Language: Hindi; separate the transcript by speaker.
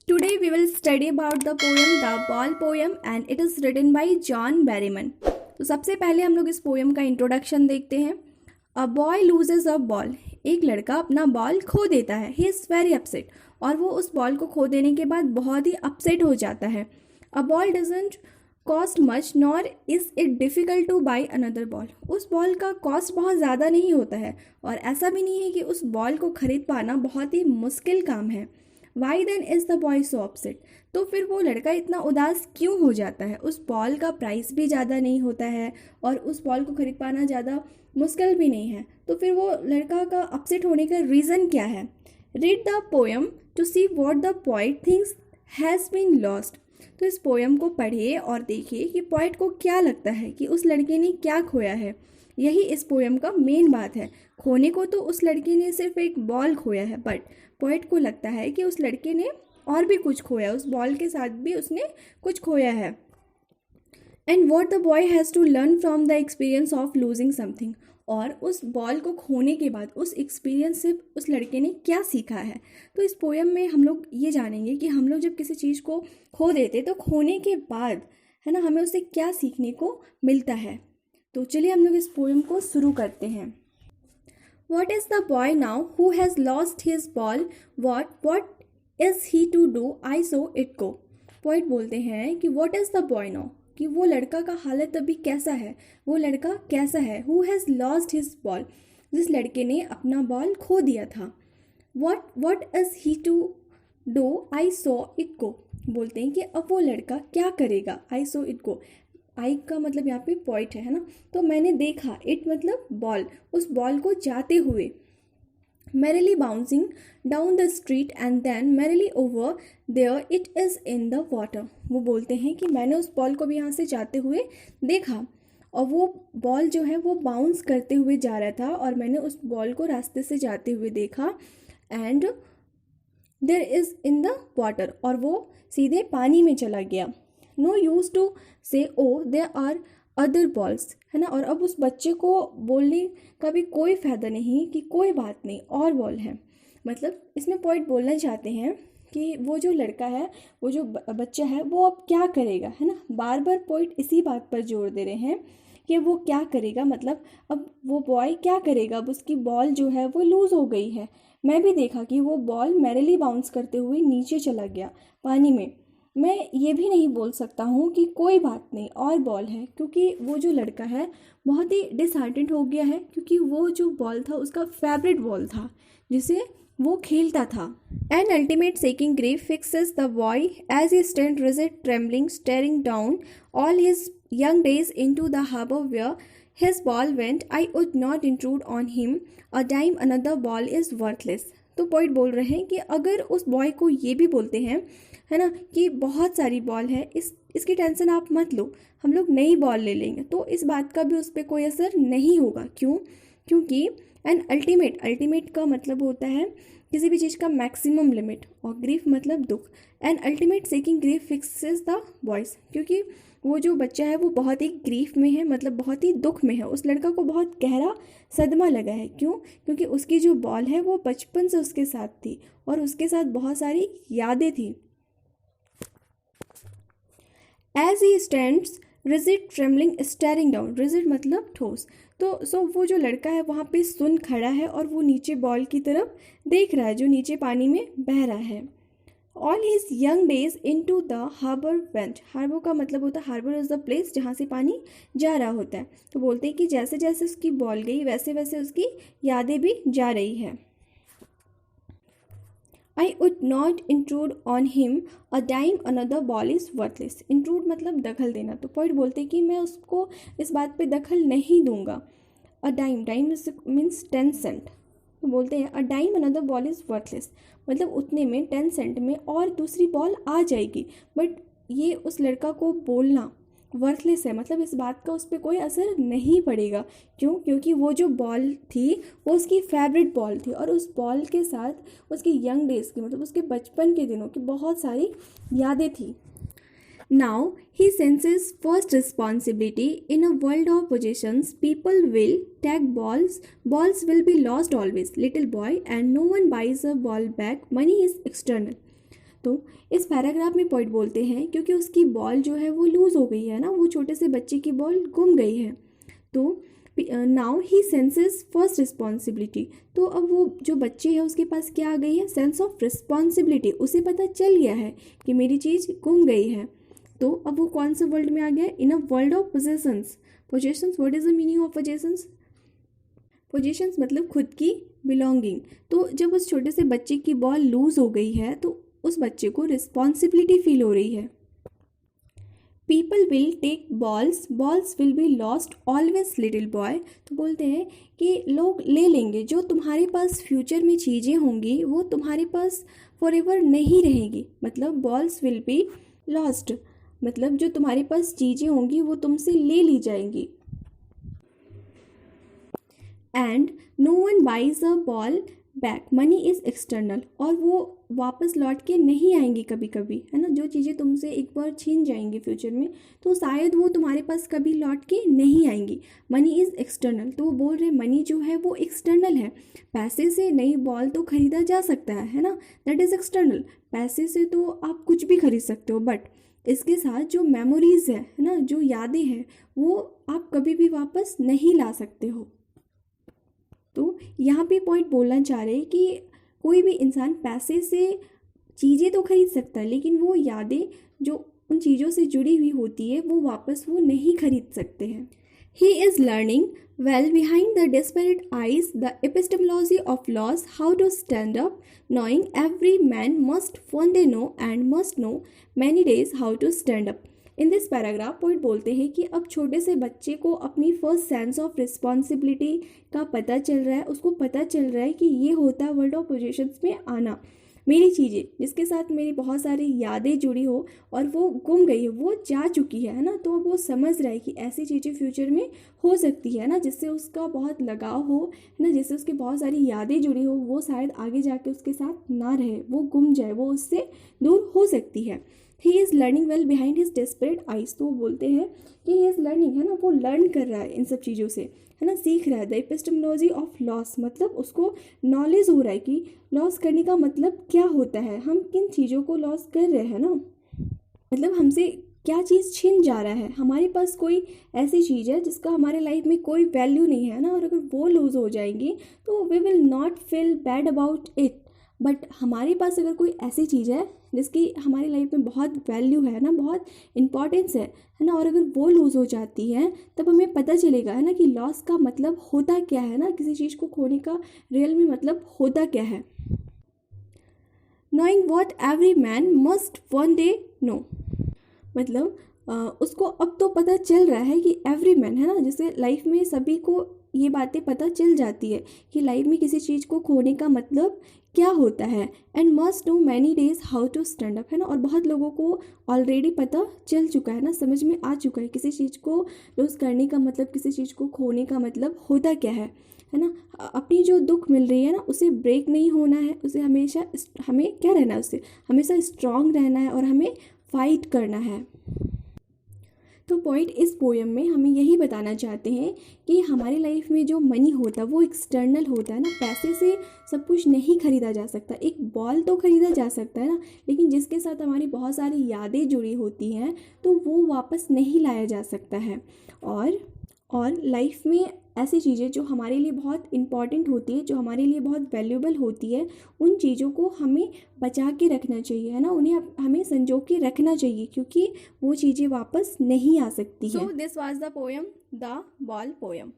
Speaker 1: Today we will study about the poem The Ball Poem and it is written by John Berryman. तो सबसे पहले हम लोग इस पोएम का इंट्रोडक्शन देखते हैं. A boy loses a ball. एक लड़का अपना बॉल खो देता है. He is very upset. और वो उस बॉल को खो देने के बाद बहुत ही अपसेट हो जाता है. A ball doesn't cost much nor is it difficult two by another ball. उस बॉल का कॉस्ट बहुत ज़्यादा नहीं होता है और ऐसा भी नहीं है कि उस बॉल को खरीद पाना बहुत ही मुश्किल काम है. Why then is the boy so upset. तो फिर वो लड़का इतना उदास क्यों हो जाता है. उस बॉल का प्राइस भी ज़्यादा नहीं होता है और उस बॉल को खरीद पाना ज़्यादा मुश्किल भी नहीं है. तो फिर वो लड़का का अपसेट होने का रीज़न क्या है. Read the poem to see what the poet things has been lost. तो इस पोएम को पढ़िए और देखिए कि पोइट को क्या लगता है कि उस लड़के ने क्या खोया है. यही इस पोएम का मेन बात है. खोने को तो उस लड़के ने सिर्फ एक बॉल खोया है, बट पोइट को लगता है कि उस लड़के ने और भी कुछ खोया. उस बॉल के साथ भी उसने कुछ खोया है. And what the boy has to learn from the experience of losing something. और उस बॉल को खोने के बाद उस एक्सपीरियंस से उस लड़के ने क्या सीखा है. तो इस पोएम में हम लोग ये जानेंगे कि हम लोग जब किसी चीज़ को खो देते तो खोने के बाद है ना हमें उससे क्या सीखने को मिलता है. तो चलिए हम लोग इस पोएम को शुरू करते हैं. What is the boy now who has lost his ball? What is he to do? I saw it go. Poet बोलते हैं कि what is the boy now? कि वो लड़का का हालत अभी कैसा है. वो लड़का कैसा है. Who has lost his ball? जिस लड़के ने अपना बॉल खो दिया था. What is he to do? I saw it go. बोलते हैं कि अब वो लड़का क्या करेगा. I saw it go. आई का मतलब यहाँ पे पॉइंट है ना. तो मैंने देखा. इट मतलब बॉल. उस बॉल को जाते हुए. merrily bouncing down the street and then merrily over there it is in the water. वो बोलते हैं कि मैंने उस बॉल को भी यहाँ से जाते हुए देखा और वो बॉल जो है वो बाउंस करते हुए जा रहा था और मैंने उस बॉल को रास्ते से जाते हुए देखा. And there is in the water. और वो सीधे पानी में चला गया. नो यूज टू से oh there are other balls. है ना. और अब उस बच्चे को बोलने का भी कोई फ़ायदा नहीं कि कोई बात नहीं और बॉल है. मतलब इसमें पॉइंट बोलना चाहते हैं कि वो जो लड़का है, वो जो बच्चा है, वो अब क्या करेगा. है ना. बार बार पॉइंट इसी बात पर जोर दे रहे हैं कि वो क्या करेगा. मतलब अब वो बॉय क्या करेगा. अब उसकी बॉल जो है वो लूज़ हो गई है. मैं भी देखा कि वो बॉल मैरिली बाउंस करते हुए नीचे चला गया पानी में. मैं ये भी नहीं बोल सकता हूँ कि कोई बात नहीं और बॉल है, क्योंकि वो जो लड़का है बहुत ही डिसहार्टेंड हो गया है, क्योंकि वो जो बॉल था उसका फेवरेट बॉल था जिसे वो खेलता था. An ultimate seeking grief fixes the boy as he stand rigid trembling staring down all his young days into the harbor where his ball went. I would not intrude on him a dime. Another ball is worthless. तो पॉइंट बोल रहे हैं कि अगर उस बॉय को ये भी बोलते हैं है ना कि बहुत सारी बॉल है, इसकी टेंशन आप मत लो, हम लोग नई बॉल ले लेंगे, तो इस बात का भी उस पर कोई असर नहीं होगा. क्यों. क्योंकि एन अल्टीमेट का मतलब होता है किसी भी चीज़ का मैक्सिमम लिमिट, और ग्रीफ मतलब दुख. An ultimate seeking grief fixes the boys. क्योंकि वो जो बच्चा है वो बहुत ही ग्रीफ में है, मतलब बहुत ही दुख में है. उस लड़का को बहुत गहरा सदमा लगा है. क्यों. क्योंकि उसकी जो बॉल है वो बचपन से उसके साथ थी और उसके साथ बहुत सारी यादें थी. As he stands rigid trembling staring down. Rigid मतलब ठोस. तो वो जो लड़का है वहाँ पे सुन खड़ा है और वो नीचे बॉल की तरफ देख रहा है जो नीचे पानी में बह रहा है. All his young days into the harbour went. Harbour का मतलब होता है, हार्बर इज़ द प्लेस जहाँ से पानी जा रहा होता है. तो बोलते हैं कि जैसे जैसे उसकी बॉल गई वैसे वैसे उसकी यादें भी जा रही है. I would not intrude on him a dime. Another ball is worthless. Intrude मतलब दखल देना. तो पॉइंट बोलते हैं कि मैं उसको इस बात पे दखल नहीं दूंगा. A dime means 10 cent. तो बोलते हैं a dime another ball is worthless. मतलब उतने में 10 सेंट में और दूसरी बॉल आ जाएगी. बट ये उस लड़का को बोलना वर्थलेस है, मतलब इस बात का उस पर कोई असर नहीं पड़ेगा. क्यों. क्योंकि वो जो बॉल थी वो उसकी फेवरेट बॉल थी और उस बॉल के साथ उसकी यंग डेज की, मतलब उसके बचपन के दिनों की बहुत सारी यादें थी. Now he senses first responsibility. In a world of possessions, people will take balls. Balls will be lost always. Little boy, and no one buys a ball back. Money is external. तो इस पैराग्राफ में पोइट बोलते हैं क्योंकि उसकी बॉल जो है वो लूज़ हो गई है ना, वो छोटे से बच्चे की बॉल गुम गई है। तो now he senses first responsibility. तो अब वो जो बच्चे है उसके पास क्या आ गई है, सेंस ऑफ रिस्पॉन्सिबिलिटी। उसे पता चल गया है कि मेरी चीज़ गुम गई है। तो अब वो कौन से वर्ल्ड में आ गया, in a world of possessions. Possessions, what is the meaning of possessions? Possessions मतलब खुद की बिलोंगिंग। तो जब उस छोटे से बच्चे की बॉल लूज हो गई है तो उस बच्चे को रिस्पॉन्सिबिलिटी फील हो रही है। People will take balls, balls will be lost always little boy. तो बोलते हैं कि लोग ले लेंगे, जो तुम्हारे पास फ्यूचर में चीज़ें होंगी वो तुम्हारे पास फॉर एवर नहीं रहेगी। मतलब बॉल्स विल बी लॉस्ट, मतलब जो तुम्हारे पास चीज़ें होंगी वो तुमसे ले ली जाएंगी। And no one buys a ball back, money is external. और वो वापस लौट के नहीं आएंगी कभी कभी, है ना। जो चीज़ें तुमसे एक बार छीन जाएंगी फ्यूचर में तो शायद वो तुम्हारे पास कभी लौट के नहीं आएंगी। मनी इज़ एक्सटर्नल, तो वो बोल रहे हैं मनी जो है वो एक्सटर्नल है। पैसे से नई बॉल तो ख़रीदा जा सकता है ना, दैट इज़ एक्सटर्नल। पैसे से तो आप कुछ भी खरीद सकते हो, बट इसके साथ जो मेमोरीज़ है ना, जो यादें हैं, वो आप कभी भी वापस नहीं ला सकते हो। तो यहाँ पे पॉइंट बोलना चाह रहे हैं कि कोई भी इंसान पैसे से चीज़ें तो खरीद सकता है, लेकिन वो यादें जो उन चीज़ों से जुड़ी हुई होती है वो वापस वो नहीं खरीद सकते हैं। He is learning well behind the desperate eyes the epistemology of loss, how to stand up, knowing every man must one day know and must know many days how to stand up। In this paragraph point बोलते हैं कि अब छोटे से बच्चे को अपनी फर्स्ट सेंस ऑफ रिस्पॉन्सिबिलिटी का पता चल रहा है। उसको पता चल रहा है कि ये होता है वर्ल्ड ऑफ पोजेशंस में आना। मेरी चीज़ें जिसके साथ मेरी बहुत सारी यादें जुड़ी हो और वो गुम गई है, वो जा चुकी है ना। तो अब वो समझ रहा है कि ऐसी चीज़ें फ्यूचर में हो सकती है ना, जिससे उसका बहुत लगाव हो, है ना, जिससे उसकी बहुत सारी यादें जुड़ी हो, वो शायद आगे जाके उसके साथ ना रहे, वो गुम जाए, वो उससे दूर हो सकती है। He is learning well behind his desperate eyes. तो वो बोलते हैं कि ही इज़ लर्निंग, है ना, वो लर्न कर रहा है इन सब चीज़ों से, है ना, सीख रहा है। द एपिस्टेमोलॉजी ऑफ लॉस, मतलब उसको नॉलेज हो रहा है कि लॉस करने का मतलब क्या होता है, हम किन चीज़ों को लॉस कर रहे हैं ना। मतलब हमसे क्या चीज़ छिन जा रहा है। हमारे पास कोई ऐसी चीज़ है जिसका हमारे लाइफ में कोई वैल्यू नहीं है ना, और अगर वो लूज़ हो जाएंगी तो we will not feel bad about it. But हमारे पास अगर कोई ऐसी चीज़ है जिसकी हमारी लाइफ में बहुत वैल्यू है ना, बहुत इंपॉर्टेंस है ना, और अगर वो लूज़ हो जाती है तब हमें पता चलेगा, है ना, कि लॉस का मतलब होता क्या है ना, किसी चीज़ को खोने का रियल में मतलब होता क्या है। Knowing what every man must one day know, मतलब उसको अब तो पता चल रहा है कि एवरी मैन, है ना, जैसे लाइफ में सभी को ये बातें पता चल जाती है कि लाइफ में किसी चीज़ को खोने का मतलब क्या होता है। And must know many days how to stand up, है ना, और बहुत लोगों को ऑलरेडी पता चल चुका है ना, समझ में आ चुका है किसी चीज़ को लूज़ करने का मतलब, किसी चीज़ को खोने का मतलब होता क्या है ना। अपनी जो दुख मिल रही है ना उसे ब्रेक नहीं होना है, उसे हमेशा हमें क्या रहना है, उससे हमेशा स्ट्रांग रहना है और हमें फाइट करना है। तो पॉइंट इस पोएम में हमें यही बताना चाहते हैं कि हमारी लाइफ में जो मनी होता है वो एक्सटर्नल होता है ना, पैसे से सब कुछ नहीं खरीदा जा सकता। एक बॉल तो खरीदा जा सकता है ना, लेकिन जिसके साथ हमारी बहुत सारी यादें जुड़ी होती हैं तो वो वापस नहीं लाया जा सकता है। और लाइफ में ऐसी चीज़ें जो हमारे लिए बहुत इम्पॉर्टेंट होती है, जो हमारे लिए बहुत वैल्यूएबल होती है, उन चीज़ों को हमें बचा के रखना चाहिए, है ना, उन्हें हमें संजो के रखना चाहिए, क्योंकि वो चीज़ें वापस नहीं आ सकती हैं। So this was the poem the ball poem.